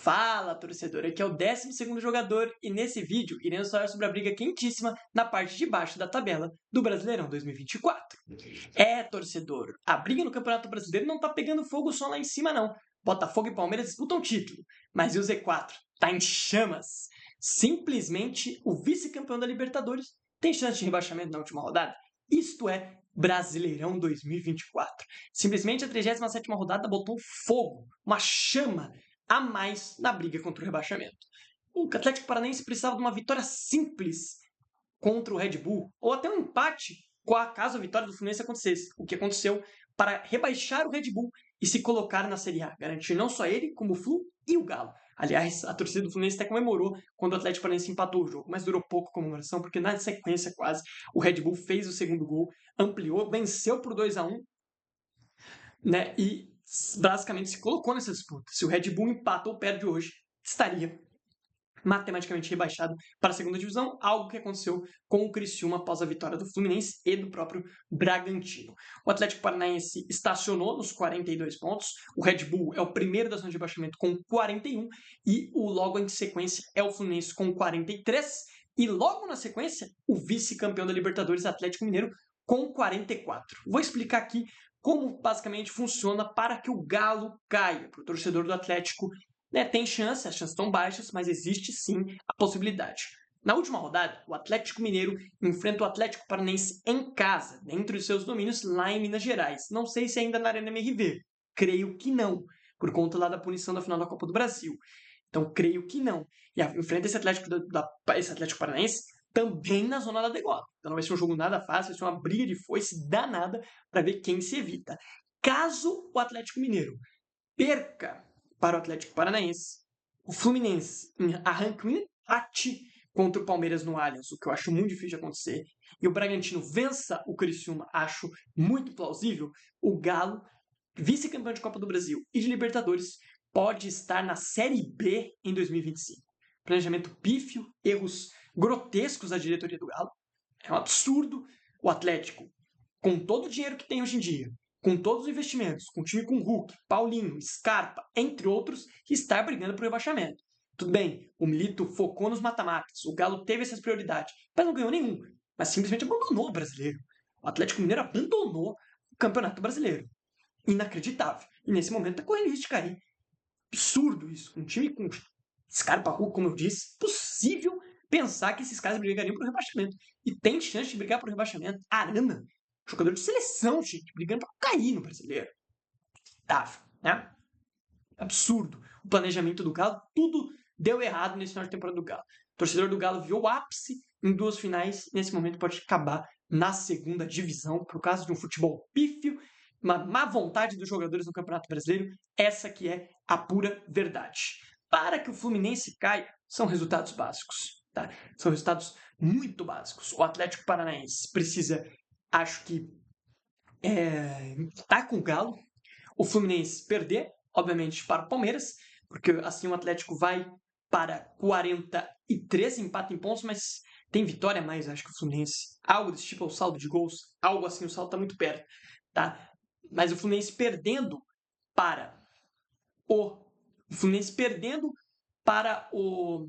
Fala, torcedor! Aqui é o 12º jogador e nesse vídeo iremos falar sobre a briga quentíssima na parte de baixo da tabela do Brasileirão 2024. Torcedor, a briga no Campeonato Brasileiro não tá pegando fogo só lá em cima não. Botafogo e Palmeiras disputam título, mas e o Z4? Tá em chamas. Simplesmente o vice-campeão da Libertadores tem chance de rebaixamento na última rodada. Isto é Brasileirão 2024. Simplesmente a 37ª rodada botou fogo, uma chama a mais na briga contra o rebaixamento. O Atlético Paranaense precisava de uma vitória simples contra o Red Bull, ou até um empate, caso a vitória do Fluminense acontecesse, o que aconteceu, para rebaixar o Red Bull e se colocar na Série A, garantir não só ele, como o Flu e o Galo. Aliás, a torcida do Fluminense até comemorou quando o Atlético Paranaense empatou o jogo, mas durou pouco a comemoração, porque na sequência quase, o Red Bull fez o segundo gol, ampliou, venceu por 2-1, né, e basicamente se colocou nessa disputa. Se o Red Bull empata ou perde hoje, estaria matematicamente rebaixado para a segunda divisão, algo que aconteceu com o Criciúma após a vitória do Fluminense e do próprio Bragantino. O Atlético Paranaense estacionou nos 42 pontos, o Red Bull é o primeiro da zona de rebaixamento com 41 e o logo em sequência é o Fluminense com 43 e logo na sequência o vice-campeão da Libertadores, Atlético Mineiro, com 44. Vou explicar aqui como basicamente funciona para que o Galo caia, para o torcedor do Atlético. Tem chance, as chances estão baixas, mas existe sim a possibilidade. Na última rodada, o Atlético Mineiro enfrenta o Atlético Paranaense em casa, dentro de seus domínios, lá em Minas Gerais. Não sei se ainda na Arena MRV. Creio que não, por conta lá da punição da final da Copa do Brasil. Então, creio que não. E enfrenta esse Atlético Paranaense também na zona da degola. Então não vai ser um jogo nada fácil, vai ser uma briga de foice danada para ver quem se evita. Caso o Atlético Mineiro perca para o Atlético Paranaense, o Fluminense arranca um empate contra o Palmeiras no Allianz, o que eu acho muito difícil de acontecer, e o Bragantino vença o Criciúma, acho muito plausível, o Galo, vice-campeão de Copa do Brasil e de Libertadores, pode estar na Série B em 2025. Planejamento pífio, erros grotescos da diretoria do Galo, é um absurdo. O Atlético, com todo o dinheiro que tem hoje em dia, com todos os investimentos, com o time com Hulk, Paulinho, Scarpa, entre outros, estar brigando por rebaixamento. Tudo bem, o Milito focou nos mata-matas, o Galo teve essas prioridades, mas não ganhou nenhum, mas simplesmente abandonou o brasileiro. O Atlético Mineiro abandonou o Campeonato Brasileiro. Inacreditável. E nesse momento está correndo risco de cair. Absurdo isso. Um time com Scarpa, Hulk, como eu disse, possível pensar que esses caras brigariam por rebaixamento. E tem chance de brigar por rebaixamento. Arana, jogador de seleção, gente, brigando para cair no brasileiro. Né? Absurdo. O planejamento do Galo, tudo deu errado nesse final de temporada do Galo. O torcedor do Galo viu o ápice em 2 finais, e nesse momento pode acabar na segunda divisão, por causa de um futebol pífio, uma má vontade dos jogadores no Campeonato Brasileiro. Essa que é a pura verdade. Para que o Fluminense caia, são resultados básicos. Tá? São resultados muito básicos. O Atlético Paranaense precisa, acho que, tá com o Galo. O Fluminense perder, obviamente, para o Palmeiras, porque assim o Atlético vai para 43, empata em pontos, mas tem vitória a mais, acho que o Fluminense. Algo desse tipo, o saldo de gols, algo assim, o saldo está muito perto. Tá? Mas o Fluminense perdendo para o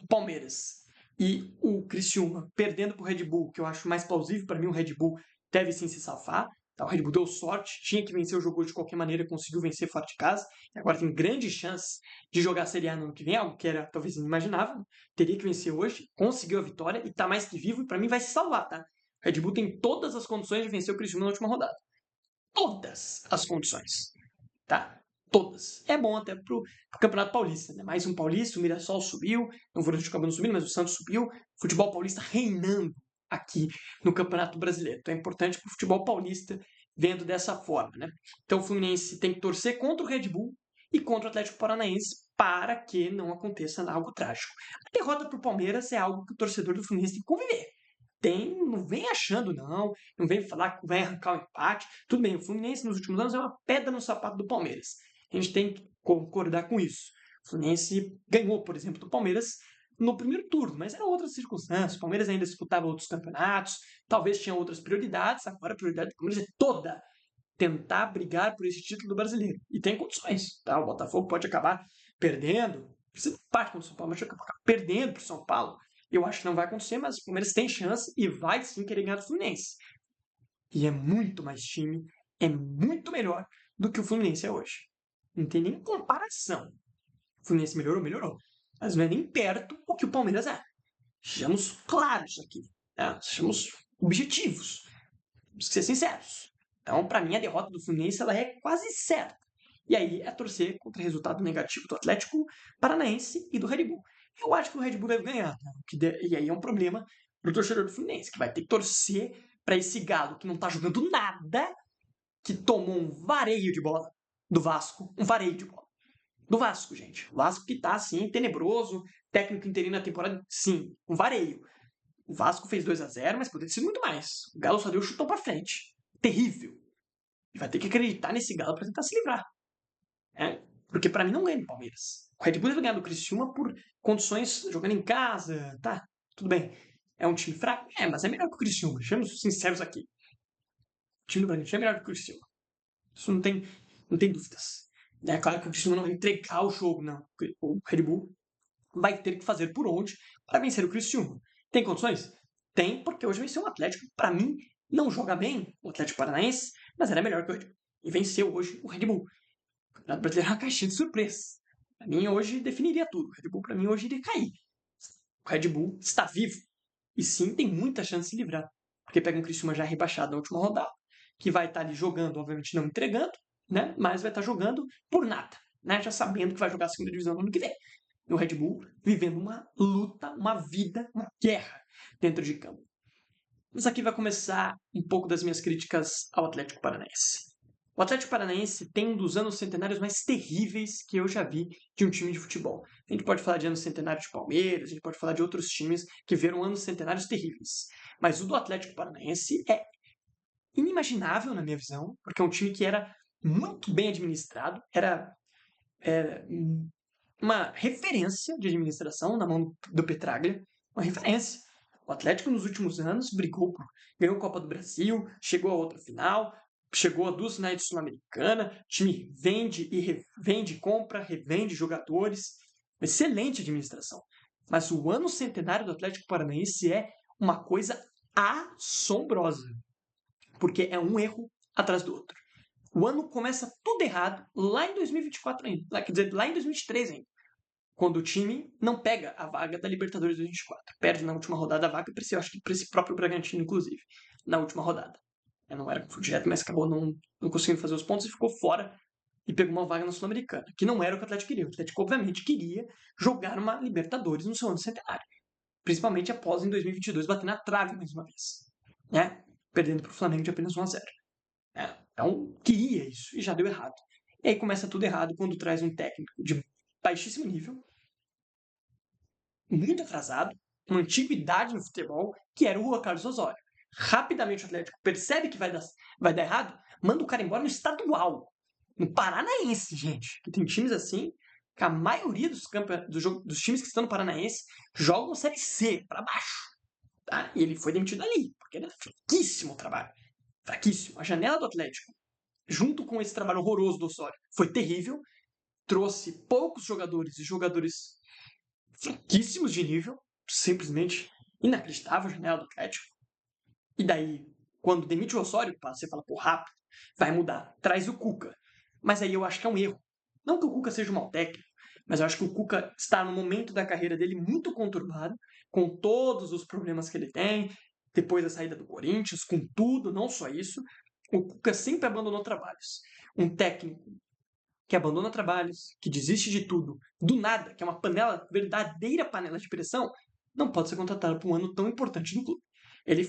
Palmeiras e o Criciúma perdendo para o Red Bull, que eu acho mais plausível, para mim o Red Bull deve sim se safar. Tá? O Red Bull deu sorte, tinha que vencer o jogo de qualquer maneira, conseguiu vencer fora de casa, e agora tem grandes chances de jogar a Série A no ano que vem, algo que era talvez inimaginável. Teria que vencer hoje, conseguiu a vitória e está mais que vivo, e para mim vai se salvar. Tá? O Red Bull tem todas as condições de vencer o Criciúma na última rodada. Todas as condições. Tá? Todas. É bom até pro Campeonato Paulista, né? Mais um paulista, o Mirassol subiu, não foram acabando subindo, mas o Santos subiu. Futebol paulista reinando aqui no Campeonato Brasileiro. Então é importante pro futebol paulista vendo dessa forma, né? Então o Fluminense tem que torcer contra o Red Bull e contra o Atlético Paranaense para que não aconteça algo trágico. A derrota pro Palmeiras é algo que o torcedor do Fluminense tem que conviver. Não vem achando, não vem falar que vai arrancar o empate. Tudo bem, o Fluminense nos últimos anos é uma pedra no sapato do Palmeiras. A gente tem que concordar com isso. O Fluminense ganhou, por exemplo, do Palmeiras no primeiro turno, mas eram outras circunstâncias. O Palmeiras ainda disputava outros campeonatos, talvez tinha outras prioridades. Agora a prioridade do Palmeiras é toda tentar brigar por esse título do brasileiro. E tem condições, tá? O Botafogo pode acabar perdendo, Você parte contra o São Paulo, mas vai ficar perdendo pro São Paulo. Eu acho que não vai acontecer, mas o Palmeiras tem chance e vai sim querer ganhar do Fluminense. E é muito mais time, é muito melhor do que o Fluminense é hoje. Não tem nem comparação. O Fluminense melhorou, melhorou. Mas não é nem perto o que o Palmeiras é. Sejamos claros aqui. Né? Sejamos objetivos. Temos que ser sinceros. Então, para mim, a derrota do Fluminense ela é quase certa. E aí é torcer contra o resultado negativo do Atlético Paranaense e do Red Bull. Eu acho que o Red Bull deve ganhar. Né? E aí é um problema pro torcedor do Fluminense, que vai ter que torcer para esse galo que não tá jogando nada, que tomou um vareio de bola do Vasco. Um vareio de bola. Do Vasco, gente. O Vasco que tá, assim, tenebroso. Técnico interino na temporada, sim, um vareio. O Vasco fez 2-0, mas poderia ser muito mais. O Galo só deu chutão pra frente. Terrível. E vai ter que acreditar nesse Galo pra tentar se livrar. Né? Porque pra mim não ganha do Palmeiras. O Red Bull deve ganhar do Criciúma por condições jogando em casa, tá? Tudo bem. É um time fraco? É, mas é melhor que o Criciúma. Sejamos sinceros aqui. O time do Bragantino é melhor que o Criciúma. Isso não tem dúvidas. É claro que o Criciúma não vai entregar o jogo, não. O Red Bull vai ter que fazer por onde para vencer o Criciúma. Tem condições? Tem, porque hoje venceu o Atlético. Para mim, não joga bem o Atlético Paranaense, mas era melhor que o Red Bull. E venceu hoje o Red Bull. O Campeonato Brasileiro é uma caixinha de surpresa. Para mim, hoje definiria tudo. O Red Bull, para mim, hoje iria cair. O Red Bull está vivo. E sim, tem muita chance de se livrar. Porque pega um Criciúma já rebaixado na última rodada, que vai estar ali jogando, obviamente não entregando, né? Mas vai estar jogando por nada, né? Já sabendo que vai jogar a segunda divisão no ano que vem. E o Red Bull vivendo uma luta, uma vida, uma guerra dentro de campo. Mas aqui vai começar um pouco das minhas críticas ao Atlético Paranaense. O Atlético Paranaense tem um dos anos centenários mais terríveis que eu já vi de um time de futebol. A gente pode falar de anos centenários de Palmeiras, a gente pode falar de outros times que viram anos centenários terríveis. Mas o do Atlético Paranaense é inimaginável, na minha visão, porque é um time que era muito bem administrado, era uma referência de administração na mão do Petraglia, uma referência. O Atlético nos últimos anos ganhou a Copa do Brasil, chegou a outra final, chegou a 2 finais de Sul-Americana, o time vende e revende, compra, revende jogadores. Excelente administração. Mas o ano centenário do Atlético Paranaense é uma coisa assombrosa, porque é um erro atrás do outro. O ano começa tudo errado lá em 2024 ainda, quer dizer, lá em 2023 ainda, quando o time não pega a vaga da Libertadores 2024. Perde na última rodada a vaga, eu acho que para esse próprio Bragantino, inclusive, na última rodada. Não era direto, mas acabou não conseguindo fazer os pontos e ficou fora e pegou uma vaga na Sul-Americana, que não era o que o Atlético queria. O Atlético, obviamente, queria jogar uma Libertadores no seu ano centenário, principalmente após em 2022 bater na trave mais uma vez, né? Perdendo para o Flamengo de apenas 1-0. Então, queria isso e já deu errado. E aí começa tudo errado quando traz um técnico de baixíssimo nível, muito atrasado, uma antiguidade no futebol, que era o Juan Carlos Osório. Rapidamente o Atlético percebe que vai dar errado, manda o cara embora no estadual. No Paranaense, gente. Que tem times assim, que a maioria dos times que estão no Paranaense jogam Série C, para baixo. Tá? E ele foi demitido ali, porque era fraquíssimo o trabalho. Fraquíssimo. A janela do Atlético, junto com esse trabalho horroroso do Osório, foi terrível. Trouxe poucos jogadores e jogadores fraquíssimos de nível, simplesmente inacreditável a janela do Atlético. E daí, quando demite o Osório, você fala, pô, rápido, vai mudar, traz o Cuca. Mas aí eu acho que é um erro. Não que o Cuca seja um mau técnico, mas eu acho que o Cuca está no momento da carreira dele muito conturbado, com todos os problemas que ele tem, depois da saída do Corinthians, com tudo, não só isso. O Cuca sempre abandonou trabalhos. Um técnico que abandona trabalhos, que desiste de tudo, do nada, que é uma panela, verdadeira panela de pressão, não pode ser contratado por um ano tão importante no clube. Ele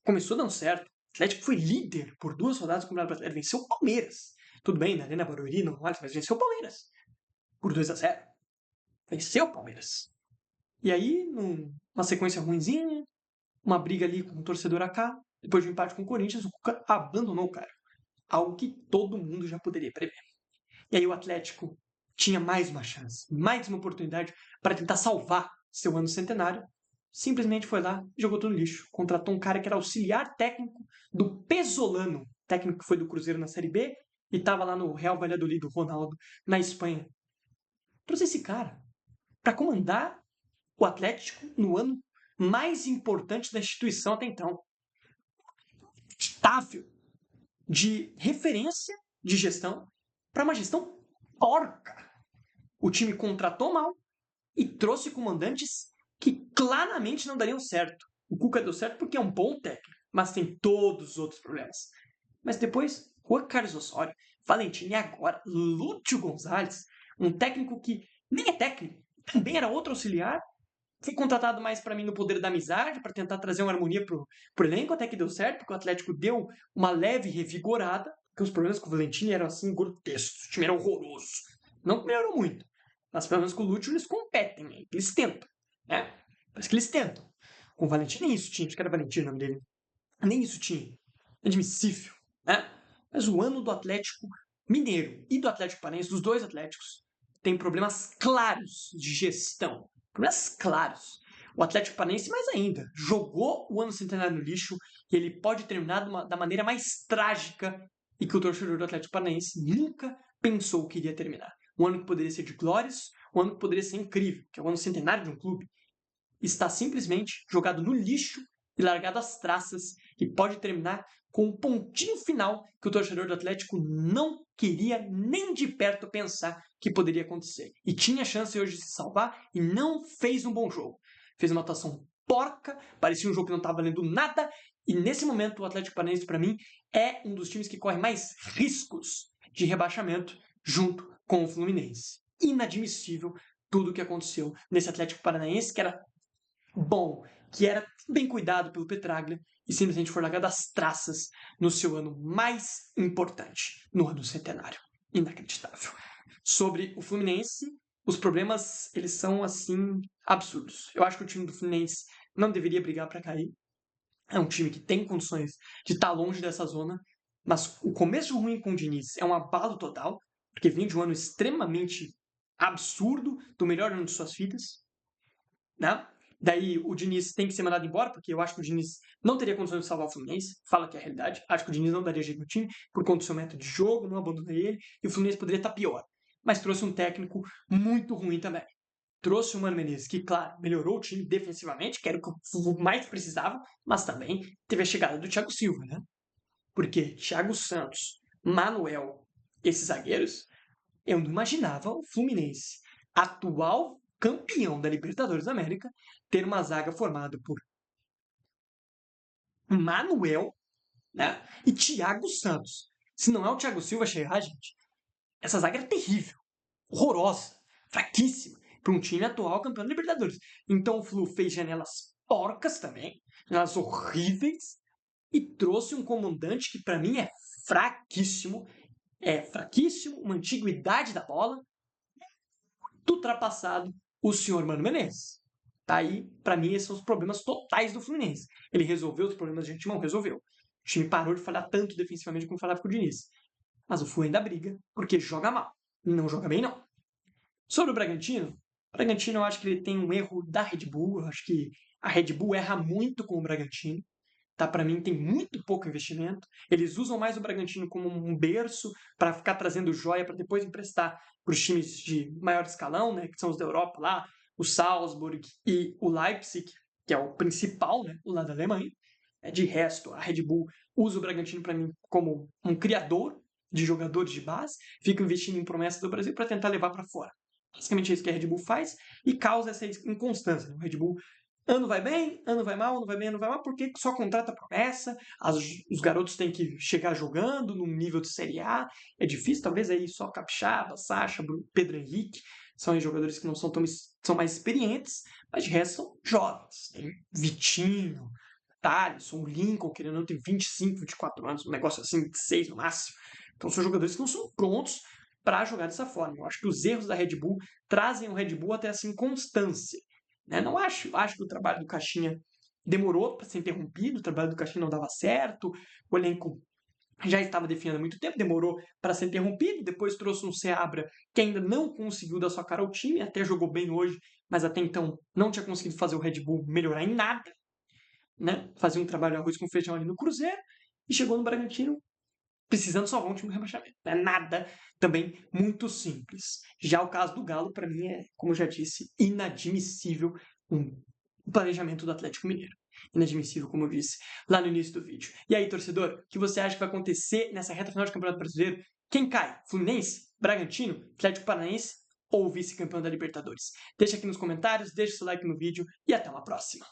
começou dando certo, o Atlético foi líder por 2 rodadas do Campeonato Brasileiro, venceu o Palmeiras. Tudo bem, na Arena Barueri, não vale, mas venceu o Palmeiras por 2-0. Venceu o Palmeiras. E aí, numa sequência ruimzinha, uma briga ali com o torcedor AK, depois de um empate com o Corinthians, o Cuca abandonou o cara. Algo que todo mundo já poderia prever. E aí o Atlético tinha mais uma chance, mais uma oportunidade para tentar salvar seu ano centenário. Simplesmente foi lá e jogou tudo no lixo. Contratou um cara que era auxiliar técnico do Pesolano, técnico que foi do Cruzeiro na Série B e estava lá no Real Valladolid, do Ronaldo, na Espanha. Trouxe esse cara. para comandar o Atlético no ano mais importante da instituição até então. Estável de referência de gestão para uma gestão porca. O time contratou mal e trouxe comandantes que claramente não dariam certo. O Cuca deu certo porque é um bom técnico, mas tem todos os outros problemas. Mas depois, Juan Carlos Osório, Valentim e agora Lúcio Gonzalez, um técnico que nem é técnico, também era outro auxiliar, foi contratado mais para mim no poder da amizade, para tentar trazer uma harmonia pro elenco, até que deu certo, porque o Atlético deu uma leve revigorada, porque os problemas com o Valentim eram assim grotescos, o time era horroroso. Não melhorou muito, mas pelo menos com o Lúcio eles competem, né? Eles tentam, né? Parece que eles tentam. Com o Valentim nem isso tinha, acho que era Valentim o nome dele. Nem isso tinha. Admissível, né? Mas o ano do Atlético Mineiro e do Atlético Paranaense, dos dois Atléticos, tem problemas claros de gestão. Problemas claros. O Atlético Paranaense, mais ainda, jogou o ano centenário no lixo e ele pode terminar da maneira mais trágica e que o torcedor do Atlético Paranaense nunca pensou que iria terminar. Um ano que poderia ser de glórias, um ano que poderia ser incrível, que é o ano centenário de um clube, está simplesmente jogado no lixo e largado às traças e pode terminar com um pontinho final que o torcedor do Atlético não queria nem de perto pensar que poderia acontecer. E tinha chance hoje de se salvar e não fez um bom jogo. Fez uma atuação porca, parecia um jogo que não estava valendo nada, e nesse momento o Atlético Paranaense, para mim, é um dos times que corre mais riscos de rebaixamento junto com o Fluminense. Inadmissível tudo o que aconteceu nesse Atlético Paranaense, que era bom, que era bem cuidado pelo Petraglia e simplesmente foi largado às traças no seu ano mais importante, no ano centenário. Inacreditável. Sobre o Fluminense, os problemas, eles são, assim, absurdos. Eu acho que o time do Fluminense não deveria brigar para cair. É um time que tem condições de estar longe dessa zona, mas o começo ruim com o Diniz é um abalo total, porque vinha de um ano extremamente absurdo, do melhor ano de suas vidas, né? Daí o Diniz tem que ser mandado embora, porque eu acho que o Diniz não teria condições de salvar o Fluminense. Fala que é a realidade. Acho que o Diniz não daria jeito no time, por conta do seu método de jogo, não abandonei ele, e o Fluminense poderia estar pior. Mas trouxe um técnico muito ruim também. Trouxe o Mano Menezes, que, claro, melhorou o time defensivamente, que era o que o mais precisava, mas também teve a chegada do Thiago Silva, né? Porque Thiago Santos, Manuel, esses zagueiros, eu não imaginava o Fluminense, atual campeão da Libertadores da América, ter uma zaga formada por Manuel, né, e Thiago Santos. Se não é o Thiago Silva chegar, gente, essa zaga era terrível, horrorosa, fraquíssima, para um time atual campeão da Libertadores. Então o Flu fez janelas porcas também, janelas horríveis, e trouxe um comandante que para mim é fraquíssimo, uma antiguidade da bola, do ultrapassado, o senhor Mano Menezes. Tá aí, para mim, esses são os problemas totais do Fluminense. Ele resolveu os problemas de antemão? Resolveu. O time parou de falhar tanto defensivamente como falava com o Diniz. Mas o Flu ainda briga, porque joga mal. Não joga bem, não. Sobre o Bragantino eu acho que ele tem um erro da Red Bull. Eu acho que a Red Bull erra muito com o Bragantino. Tá, para mim tem muito pouco investimento. Eles usam mais o Bragantino como um berço para ficar trazendo joia para depois emprestar para os times de maior escalão, né, que são os da Europa lá, o Salzburg e o Leipzig, que é o principal, né, o lado da Alemanha. De resto, a Red Bull usa o Bragantino para mim como um criador de jogadores de base, fica investindo em promessas do Brasil para tentar levar para fora. Basicamente é isso que a Red Bull faz e causa essa inconstância. O Red Bull ano vai bem, ano vai mal, ano vai bem, ano vai mal, porque só contrata promessa, os garotos têm que chegar jogando num nível de Série A, é difícil, talvez aí só Capixaba, Sacha, Pedro Henrique, são jogadores que não são são mais experientes, mas de resto são jovens, tem Vitinho, Thalisson, Lincoln, querendo ou não, tem 25, 24 anos, um negócio assim, 6 no máximo, então são jogadores que não são prontos para jogar dessa forma. Eu acho que os erros da Red Bull trazem o Red Bull até essa inconstância. Né? Não acho que o trabalho do Caixinha demorou para ser interrompido, o trabalho do Caixinha não dava certo, o elenco já estava definindo há muito tempo, demorou para ser interrompido, depois trouxe um Seabra que ainda não conseguiu dar sua cara ao time, até jogou bem hoje, mas até então não tinha conseguido fazer o Red Bull melhorar em nada, né? Fazia um trabalho arroz com feijão ali no Cruzeiro, e chegou no Bragantino, precisando salvar um time do rebaixamento. Não é nada também muito simples. Já o caso do Galo, para mim, é, como eu já disse, inadmissível o planejamento do Atlético Mineiro. Inadmissível, como eu disse lá no início do vídeo. E aí, torcedor, o que você acha que vai acontecer nessa reta final de Campeonato Brasileiro? Quem cai? Fluminense? Bragantino? Atlético Paranaense? Ou vice-campeão da Libertadores? Deixa aqui nos comentários, deixa seu like no vídeo e até uma próxima.